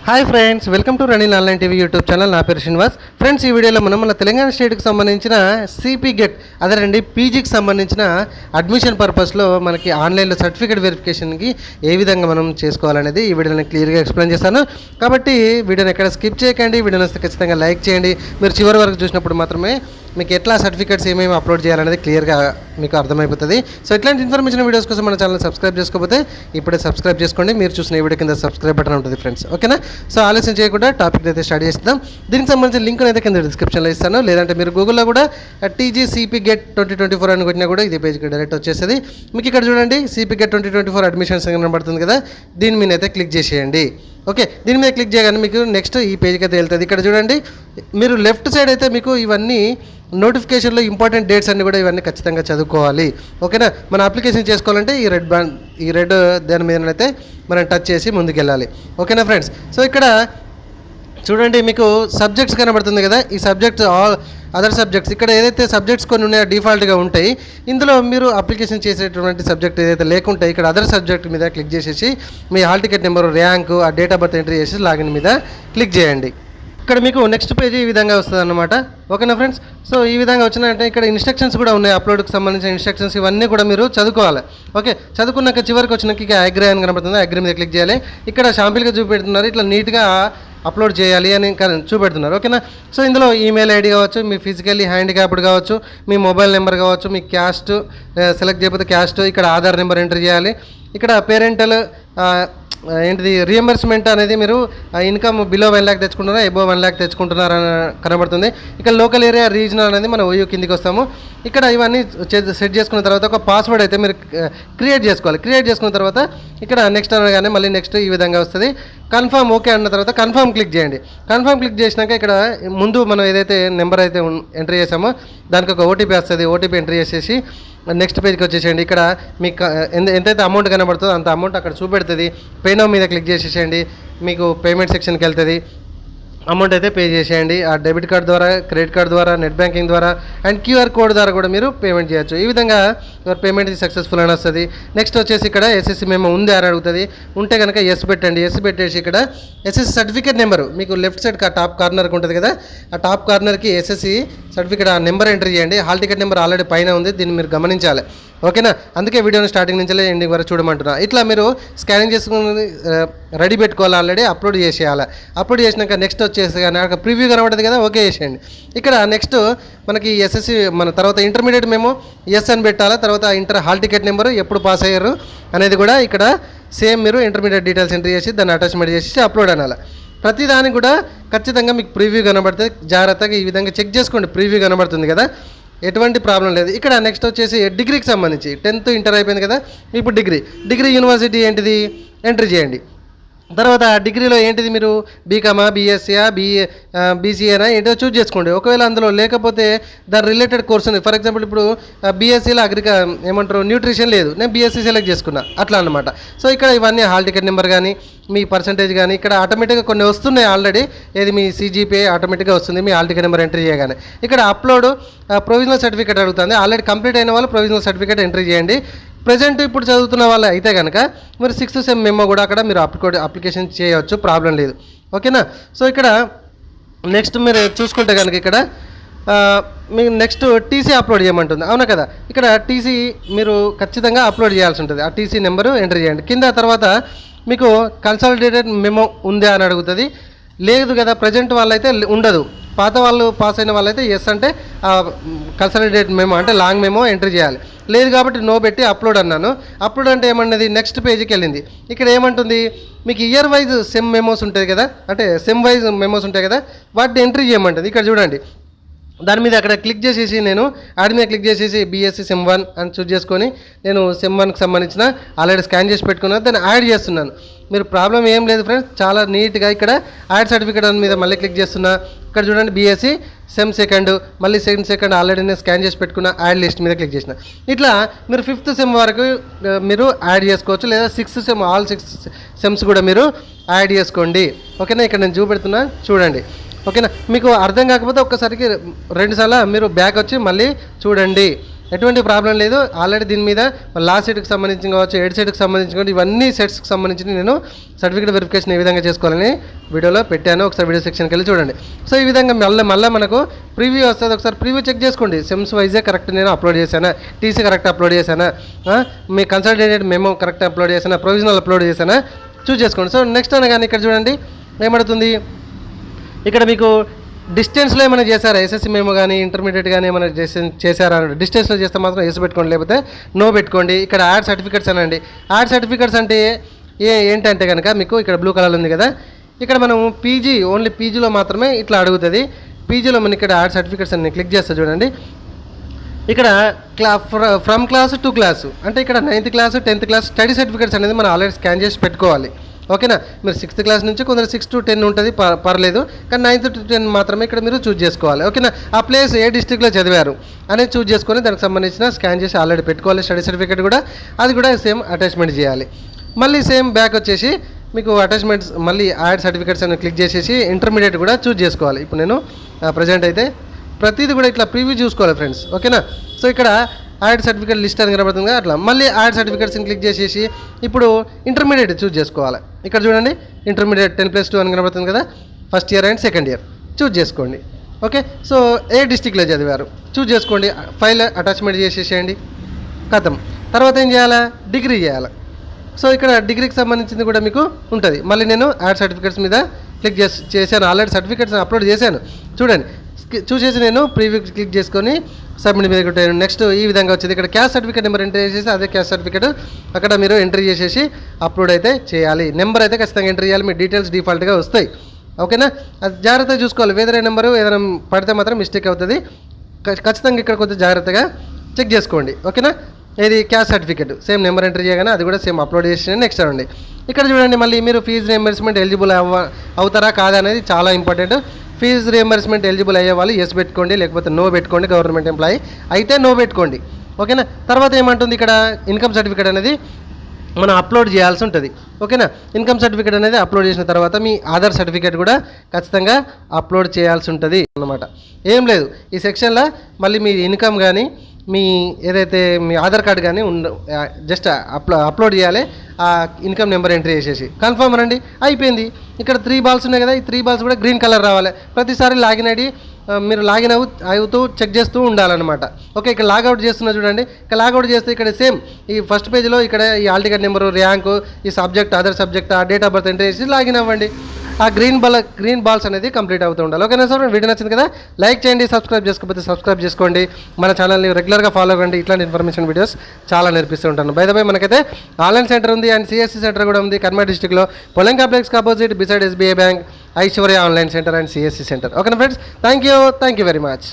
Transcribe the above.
Hi friends, welcome to Ranil online TV YouTube channel. నా పేరు Srinivas. Friends, ఈ వీడియోలో మనం మన తెలంగాణ స్టేట్కి సంబంధించిన సిపి గెట్ అదేనండి పీజీకి సంబంధించిన అడ్మిషన్ పర్పస్లో మనకి ఆన్లైన్లో సర్టిఫికేట్ వెరిఫికేషన్కి ఏ విధంగా మనం చేసుకోవాలనేది ఈ వీడియోని క్లియర్గా ఎక్స్ప్లెయిన్ చేస్తాను. కాబట్టి వీడియోని ఎక్కడ స్కిప్ చేయకండి. వీడియోని వస్తే ఖచ్చితంగా లైక్ చేయండి. మీరు చివరి వరకు చూసినప్పుడు మాత్రమే మీకు ఎట్లా సర్టిఫికేట్స్ ఏమేమి అప్లోడ్ చేయాలనేది క్లియర్గా మీకు అర్థమైపోతుంది. సో ఇట్లాంటి ఇన్ఫర్మేషన్ వీడియోస్ కోసం మన ఛానల్ సబ్స్క్రైబ్ చేసుకోకపోతే ఇప్పుడే సబ్స్క్రైబ్ చేసుకోండి. మీరు చూసిన ఈ వీడియో కింద సబ్స్క్రైబ్ బటన్ ఉంటుంది ఫ్రెండ్స్, ఓకేనా? సో ఆలస్యం చేయకుండా టాపిక్ అయితే స్టార్ట్ చేస్తాం. దీనికి సంబంధించిన లింక్ అయితే కింద డిస్క్రిప్షన్లో ఇస్తాను. లేదంటే మీరు గూగుల్లో కూడా టీజీసీపీ గెట్ 2024 అని కొట్టినా కూడా ఇది పేజ్కి డైరెక్ట్ వచ్చేస్తుంది. మీకు ఇక్కడ చూడండి, సిపి గెట్ 2024 అడ్మిషన్స్ కనబడుతుంది కదా, దీని మీద అయితే క్లిక్ చేసేయండి. ఓకే, దీని మీద క్లిక్ చేయగానే మీకు నెక్స్ట్ ఈ పేజ్కి అయితే వెళ్తుంది. ఇక్కడ చూడండి, మీరు లెఫ్ట్ సైడ్ అయితే మీకు ఇవన్నీ నోటిఫికేషన్లో ఇంపార్టెంట్ డేట్స్ అన్నీ కూడా ఇవన్నీ ఖచ్చితంగా చదువుకోవాలి. ఓకేనా? మన అప్లికేషన్ చేసుకోవాలంటే ఈ రెడ్ దాని మీదనైతే మనం టచ్ చేసి ముందుకెళ్ళాలి. ఓకేనా ఫ్రెండ్స్? సో ఇక్కడ చూడండి, మీకు సబ్జెక్ట్స్ కనబడుతుంది కదా, ఈ సబ్జెక్ట్స్ అదర్ సబ్జెక్ట్స్ ఇక్కడ ఏదైతే సబ్జెక్ట్స్ కొన్ని ఉన్నాయో డిఫాల్ట్గా ఉంటాయి. ఇందులో మీరు అప్లికేషన్ చేసేటువంటి సబ్జెక్ట్ ఏదైతే లేకుంటే ఇక్కడ అదర్ సబ్జెక్ట్ మీద క్లిక్ చేసేసి మీ హాల్ టికెట్ నెంబరు, ర్యాంకు, ఆ డేట్ ఆఫ్ బర్త్ ఎంట్రీ చేసి లాగిన్ మీద క్లిక్ చేయండి. ఇక్కడ మీకు నెక్స్ట్ పేజీ ఈ విధంగా వస్తుంది అన్నమాట. ఓకేనా ఫ్రెండ్స్? సో ఈ విధంగా వచ్చినాయంటే ఇక్కడ ఇన్స్ట్రక్షన్స్ కూడా ఉన్నాయి, అప్లోడ్కి సంబంధించిన ఇన్స్ట్రక్షన్స్ ఇవన్నీ కూడా మీరు చదువుకోవాలి. ఓకే, చదువుకున్నాక చివరికి వచ్చినాక ఇక అగ్రీ అని కనబడుతుంది, అగ్రీ మీద క్లిక్ చేయాలి. ఇక్కడ షాంపిల్గా చూపెడుతున్నారు, ఇట్లా నీట్గా అప్లోడ్ చేయాలి అని చూపెడుతున్నారు. ఓకేనా? సో ఇందులో ఈమెయిల్ ఐడి కావచ్చు, మీ ఫిజికల్లీ హ్యాండిక్యాప్డ్ కావచ్చు, మీ మొబైల్ నెంబర్ కావచ్చు, మీ క్యాస్ట్ సెలెక్ట్ చేయకపోతే క్యాస్ట్, ఇక్కడ ఆధార్ నెంబర్ ఎంటర్ చేయాలి. ఇక్కడ పేరెంటల్ ఏంటిది రియంబర్స్మెంట్ అనేది మీరు ఇన్కమ్ బిలో 1 lakh తెచ్చుకుంటున్నారా, ఎబో 1 lakh తెచ్చుకుంటున్నారా కనబడుతుంది. ఇక్కడ లోకల్ ఏరియా, రీజనల్ అనేది మనం ఓయూ కిందికి వస్తాము. ఇక్కడ ఇవన్నీ సెట్ చేసుకున్న తర్వాత ఒక పాస్వర్డ్ అయితే మీరు క్రియేట్ చేసుకోవాలి. క్రియేట్ చేసుకున్న తర్వాత ఇక్కడ నెక్స్ట్ అనగానే మళ్ళీ నెక్స్ట్ ఈ విధంగా వస్తుంది. కన్ఫర్మ్ ఓకే అన్న తర్వాత కన్ఫర్మ్ క్లిక్ చేయండి. కన్ఫర్మ్ క్లిక్ చేసినాక ఇక్కడ ముందు మనం ఏదైతే నెంబర్ అయితే ఎంట్రీ చేసామో దానికి ఒక ఓటీపీ వస్తుంది. ఓటీపీ ఎంట్రీ చేసేసి నెక్స్ట్ పేజ్కి వచ్చేసేయండి. ఇక్కడ మీకు ఎంతైతే అమౌంట్ కనబడుతుందో అంత అమౌంట్ అక్కడ చూపెడుతుంది. పే నౌ మీద క్లిక్ చేసేసేయండి, మీకు పేమెంట్ సెక్షన్కి వెళ్తుంది. అమౌంట్ అయితే పే చేసేయండి. ఆ డెబిట్ కార్డ్ ద్వారా, క్రెడిట్ కార్డ్ ద్వారా, నెట్ బ్యాంకింగ్ ద్వారా అండ్ క్యూఆర్ కోడ్ ద్వారా కూడా మీరు పేమెంట్ చేయొచ్చు. ఈ విధంగా యువర్ పేమెంట్ సక్సెస్ఫుల్ అని వస్తుంది. నెక్స్ట్ వచ్చేసి ఇక్కడ ఎస్ఎస్సి మేము ఉంది అని అడుగుతుంది. ఉంటే కనుక ఎస్ పెట్టండి. ఎస్ పెట్టేసి ఇక్కడ ఎస్ఎస్సి సర్టిఫికేట్ నెంబరు మీకు లెఫ్ట్ సైడ్ టాప్ కార్నర్కి ఉంటుంది కదా, ఆ టాప్ కార్నర్కి ఎస్ఎస్సి సర్టిఫికేట్ ఆ నెంబర్ ఎంటర్ చేయండి. హాల్ టికెట్ నెంబర్ ఆల్రెడీ పైన ఉంది, దీన్ని మీరు గమనించాలి. ఓకేనా? అందుకే వీడియోని స్టార్టింగ్ నుంచి ఎండింగ్ వరకు చూడమంటున్నా. ఇట్లా మీరు స్కానింగ్ చేసుకుని రెడీ పెట్టుకోవాలి, ఆల్రెడీ అప్లోడ్ చేసేయాలి. అప్లోడ్ చేసినాక నెక్స్ట్ వచ్చేసి కానీ అక్కడ ప్రివ్యూ కనబడుతుంది కదా, ఓకే చేసేయండి. ఇక్కడ నెక్స్ట్ మనకి ఎస్ఎస్సి మన తర్వాత ఇంటర్మీడియట్ మేము ఎస్ అని పెట్టాలి. తర్వాత హాల్ టికెట్ నెంబరు, ఎప్పుడు పాస్ అయ్యారు అనేది కూడా ఇక్కడ సేమ్ మీరు ఇంటర్మీడియట్ డీటెయిల్స్ ఎంట్రీ చేసి దాన్ని అటాచ్మెంట్ చేసి అప్లోడ్ అనాలి. ప్రతిదానికి కూడా ఖచ్చితంగా మీకు ప్రివ్యూ కనబడుతుంది. జాగ్రత్తగా ఈ విధంగా చెక్ చేసుకోండి. ప్రివ్యూ కనబడుతుంది కదా, ఎటువంటి ప్రాబ్లం లేదు. ఇక్కడ నెక్స్ట్ వచ్చేసి డిగ్రీకి సంబంధించి 10th ఇంటర్ అయిపోయింది కదా, ఇప్పుడు డిగ్రీ యూనివర్సిటీ ఏంటిది ఎంట్రీ చేయండి. తర్వాత డిగ్రీలో ఏంటిది మీరు బీకామా, బీఎస్సీయా, బీసీఏనా ఏంటో చూజ్ చేసుకోండి. ఒకవేళ అందులో లేకపోతే దాని రిలేటెడ్ కోర్స్ ఉంది. ఫర్ ఎగ్జాంపుల్ ఇప్పుడు బీఎస్సీలో ఏమంటారు న్యూట్రిషన్ లేదు, నేను బీఎస్సీ సెలెక్ట్ చేసుకున్నా, అట్లా అనమాట. సో ఇక్కడ ఇవన్నీ హాల్ టికెట్ నెంబర్ కానీ మీ పర్సంటేజ్ కానీ ఇక్కడ ఆటోమేటిక్గా కొన్ని వస్తున్నాయి ఆల్రెడీ. ఏది మీ సిజిపిఏ ఆటోమేటిక్గా వస్తుంది మీ హాల్ టికెట్ నెంబర్ ఎంట్రీ చేయగానే. ఇక్కడ అప్లోడ్ ప్రొవిజనల్ సర్టిఫికేట్ అడుగుతుంది. ఆల్రెడీ కంప్లీట్ అయిన వాళ్ళు ప్రొవిజనల్ సర్టిఫికేట్ ఎంట్రీ చేయండి. ప్రజెంట్ ఇప్పుడు చదువుతున్న వాళ్ళు అయితే కనుక మీరు 6th సెమ్ మెమో కూడా అక్కడ మీరు అప్లికేషన్ చేయవచ్చు, ప్రాబ్లం లేదు. ఓకేనా? సో ఇక్కడ నెక్స్ట్ మీరు చూసుకుంటే కనుక ఇక్కడ మీకు నెక్స్ట్ టీసీ అప్లోడ్ చేయమంటుంది, అవునా కదా? ఇక్కడ టీసీ మీరు ఖచ్చితంగా అప్లోడ్ చేయాల్సి ఉంటుంది. ఆ టీసీ నెంబరు ఎంటర్ చేయండి. కింద తర్వాత మీకు కన్సాలిడేటెడ్ మెమో ఉందా అని అడుగుతుంది. లేదు కదా, ప్రజెంట్ వాళ్ళైతే ఉండదు. పాత వాళ్ళు పాస్ అయిన వాళ్ళైతే ఎస్ అంటే కన్సాలిడేట్ మెమో అంటే లాంగ్ మెమో ఎంట్రీ చేయాలి. లేదు కాబట్టి నో పెట్టి అప్లోడ్ అన్నాను. అప్లోడ్ అంటే ఏమన్నది నెక్స్ట్ పేజీకి వెళ్ళింది. ఇక్కడ ఏమంటుంది, మీకు ఇయర్ వైజ్ సెమ్ మెమోస్ ఉంటాయి కదా, అంటే సెమ్ వైజ్ మెమోస్ ఉంటాయి కదా, వాటిని ఎంట్రీ చేయమంటుంది. ఇక్కడ చూడండి, దాని మీద అక్కడ క్లిక్ చేసేసి నేను యాడ్ మీద క్లిక్ చేసేసి బీఎస్సీ సెమ్ 1 అని చూస్ చేసుకొని నేను సెమ్ 1కి సంబంధించిన ఆల్రెడీ స్కాన్ చేసి పెట్టుకున్నాను, దాన్ని యాడ్ చేస్తున్నాను. మీరు ప్రాబ్లం ఏం లేదు ఫ్రెండ్స్, చాలా నీట్గా ఇక్కడ యాడ్ సర్టిఫికేట్ మీద మళ్ళీ క్లిక్ చేస్తున్నా. ఇక్కడ చూడండి, బీఎస్సీ సెమ్ 2 మళ్ళీ సెకండ్ ఆల్రెడీ నేను స్కాన్ చేసి పెట్టుకున్న యాడ్ లిస్ట్ మీద క్లిక్ చేసిన. ఇట్లా మీరు 5th సెమ్ వరకు మీరు యాడ్ చేసుకోవచ్చు, లేదా 6th సెమ్ ఆల్ 6 సెమ్స్ కూడా మీరు యాడ్ చేసుకోండి. ఓకేనా? ఇక్కడ నేను చూపెడుతున్నా చూడండి. ఓకేనా? మీకు అర్థం కాకపోతే ఒక్కసారికి 2 సార్లు మీరు బ్యాక్ వచ్చి మళ్ళీ చూడండి. ఎటువంటి ప్రాబ్లం లేదు. ఆల్రెడీ దీని మీద లాస్ట్ సెట్కి సంబంధించి కావచ్చు, 7 సెట్కి సంబంధించి కావచ్చు, ఇవన్నీ సెట్స్కి సంబంధించి నేను సర్టిఫికేట్ వెరిఫికేషన్ ఏ విధంగా చేసుకోవాలని వీడియోలో పెట్టాను. ఒకసారి వీడియో సెక్షన్కి వెళ్ళి చూడండి. సో ఈ విధంగా మళ్ళీ మనకు ప్రివ్యూ వస్తుంది. ఒకసారి ప్రివ్యూ చెక్ చేసుకోండి. సెమ్స్ వైజే కరెక్ట్ నేను అప్లోడ్ చేశానా, టీసీ కరెక్ట్ అప్లోడ్ చేశానా, మీ కన్సల్టేటెడ్ మెమో కరెక్ట్ అప్లోడ్ చేశానా, ప్రొవిజనల్ అప్లోడ్ చేశానా చూస్ చేసుకోండి. సో నెక్స్ట్ అనగానే ఇక్కడ చూడండి ఏమడుతుంది. ఇక్కడ మీకు డిస్టెన్స్లో ఏమైనా చేశారా, ఎస్ఎస్సి మేము కానీ ఇంటర్మీడియట్ కానీ ఏమైనా చేశారా అన్నాడు. డిస్టెన్స్లో చేస్తే మాత్రం ఎస్ పెట్టుకోండి, లేకపోతే నో పెట్టుకోండి. ఇక్కడ యాడ్ సర్టిఫికేట్స్ అనండి. యాడ్ సర్టిఫికేట్స్ అంటే ఏంటంటే కనుక మీకు ఇక్కడ బ్లూ కలర్ ఉంది కదా, ఇక్కడ మనం పీజీ ఓన్లీ పీజీలో మాత్రమే ఇట్లా అడుగుతుంది. పీజీలో మనం ఇక్కడ యాడ్ సర్టిఫికేట్స్ అని క్లిక్ చేస్తే చూడండి, ఇక్కడ ఫ్రమ్ క్లాస్ టు క్లాసు అంటే ఇక్కడ 9th class 10th class study certificates అనేది మనం ఆల్రెడీ స్కాన్ చేసి పెట్టుకోవాలి. ఓకేనా. మీరు 6th క్లాస్ నుంచి కొందరు 6 to 10 ఉంటుంది, పర్లేదు. కానీ 9th to 10 మాత్రమే ఇక్కడ మీరు చూజ్ చేసుకోవాలి. ఓకేనా. ఆ ప్లేస్ ఏ డిస్ట్రిక్ట్లో చదివారు అనేది చూజ్ చేసుకొని దానికి సంబంధించిన స్కాన్ చేసి ఆల్రెడీ పెట్టుకోవాలి. స్టడీ సర్టిఫికేట్ కూడా అది కూడా సేమ్ అటాచ్మెంట్ చేయాలి. మళ్ళీ సేమ్ బ్యాక్ వచ్చేసి మీకు అటాచ్మెంట్స్ మళ్ళీ యాడ్ సర్టిఫికేట్స్ అని క్లిక్ చేసేసి ఇంటర్మీడియట్ కూడా చూజ్ చేసుకోవాలి. ఇప్పుడు నేను ప్రజెంట్ అయితే ప్రతిదీ కూడా ఇట్లా ప్రివ్యూ చూసుకోవాలి ఫ్రెండ్స్. ఓకేనా. సో ఇక్కడ యాడ్ సర్టిఫికేట్ లిస్ట్ అని కనబడుతుంది కదా, అట్లా మళ్ళీ యాడ్ సర్టిఫికేట్స్ని క్లిక్ చేసేసి ఇప్పుడు ఇంటర్మీడియట్ చూజ్ చేసుకోవాలి. ఇక్కడ చూడండి ఇంటర్మీడియట్ 10+2 అని కనబడుతుంది కదా, first year and second year choose చేసుకోండి. ఓకే. సో ఏ డిస్టిక్లో చదివారు చూజ్ చేసుకోండి, ఫైల్ అటాచ్మెంట్ చేసేసేయండి, కథం. తర్వాత ఏం చేయాలా, డిగ్రీ చేయాలి. సో ఇక్కడ డిగ్రీకి సంబంధించింది కూడా మీకు ఉంటుంది. మళ్ళీ నేను యాడ్ సర్టిఫికేట్స్ మీద క్లిక్ చేశాను, ఆల్రెడీ సర్టిఫికేట్స్ అప్లోడ్ చేశాను. చూడండి చూసేసి నేను ప్రీవ్యూ క్లిక్ చేసుకొని సబ్మిట్ మీద కొట్టాను. నెక్స్ట్ ఈ విధంగా వచ్చింది. ఇక్కడ క్యాస్ట్ సర్టిఫికేట్ నెంబర్ ఎంట్రీ చేసేసి అదే క్యాస్ట్ సర్టిఫికేట్ అక్కడ మీరు ఎంట్రీ చేసేసి అప్లోడ్ అయితే చేయాలి. నెంబర్ అయితే ఖచ్చితంగా ఎంట్రీ చేయాలి, మీ డీటెయిల్స్ డిఫాల్ట్గా వస్తాయి. ఓకేనా. అది జాగ్రత్తగా చూసుకోవాలి. వేరే నెంబరు ఏదైనా పడితే మాత్రం మిస్టేక్ అవుతుంది. ఖచ్చితంగా ఇక్కడ కొంచెం జాగ్రత్తగా చెక్ చేసుకోండి. ఓకేనా. ఇది caste certificate same number entry చేయగానే అది కూడా సేమ్ అప్లోడ్ చేసి నెక్స్ట్ అండి. ఇక్కడ చూడండి మళ్ళీ మీరు ఫీజు రియంబర్స్మెంట్ ఎలిజిబుల్ అవుతారా కాదా అనేది చాలా ఇంపార్టెంట్. ఫీజు రియంబర్స్మెంట్ ఎలిజిబుల్ అయ్యే వాళ్ళు ఎస్ పెట్టుకోండి, లేకపోతే నో పెట్టుకోండి. గవర్నమెంట్ ఎంప్లాయీ అయితే నో పెట్టుకోండి. ఓకేనా. తర్వాత ఏమంటుంది ఇక్కడ ఇన్కమ్ సర్టిఫికేట్ అనేది మనం అప్లోడ్ చేయాల్సి ఉంటుంది. ఓకేనా. ఇన్కమ్ సర్టిఫికేట్ అనేది అప్లోడ్ చేసిన తర్వాత మీ ఆధార్ సర్టిఫికేట్ కూడా ఖచ్చితంగా అప్లోడ్ చేయాల్సి ఉంటుంది అన్నమాట. ఏం లేదు ఈ సెక్షన్లో మళ్ళీ మీ ఇన్కమ్ కానీ మీ ఏదైతే మీ ఆధార్ కార్డు కానీ జస్ట్ అప్లోడ్ చేయాలి. ఆ ఇన్కమ్ నెంబర్ ఎంట్రీ చేసేసి కన్ఫర్మ్ అనండి, అయిపోయింది. ఇక్కడ 3 బాల్స్ ఉన్నాయి కదా, ఈ 3 బాల్స్ కూడా గ్రీన్ కలర్ రావాలి. ప్రతిసారి లాగిన్ ఐడి మీరు లాగిన్ అవుతూ చెక్ చేస్తూ ఉండాలన్నమాట. ఓకే. ఇక్కడ లాగౌట్ చేస్తున్నా చూడండి. ఇక్కడ లాగౌట్ చేస్తే ఇక్కడ సేమ్ ఈ ఫస్ట్ పేజ్లో ఇక్కడ ఈ ఆల్ టికెట్ నెంబరు, ర్యాంకు, ఈ సబ్జెక్ట్, అదర్ సబ్జెక్ట్, ఆ డేట్ ఆఫ్ బర్త్ ఎంట్రీ చేసి లాగిన్ అవ్వండి. ఆ గ్రీన్ బాల్స్ అనేది కంప్లీట్ అవుతూ ఉండాలి. ఓకేనా సార్. వీడియో నచ్చింది కదా, లైక్ చేయండి. సబ్స్క్రైబ్ చేసుకోకపోతే సబ్స్క్రైబ్ చేసుకోండి. మన ఛానల్ని రెగ్యులర్గా ఫాలో అవ్వండి. ఇట్లాంటి ఇన్ఫర్మేషన్ వీడియోస్ చాలా నేర్పిస్తూ ఉంటాను. బై ద వే మనకైతే ఆన్లైన్ సెంటర్ ఉంది అండ్ సిఎస్సి సెంటర్ కూడా ఉంది కర్మ డిస్టిక్లో, పొలం కాంప్లెక్స్కి opposite beside SBI bank, Aishwarya online centre and CSC centre. ఓకేనా friends. Thank you very much.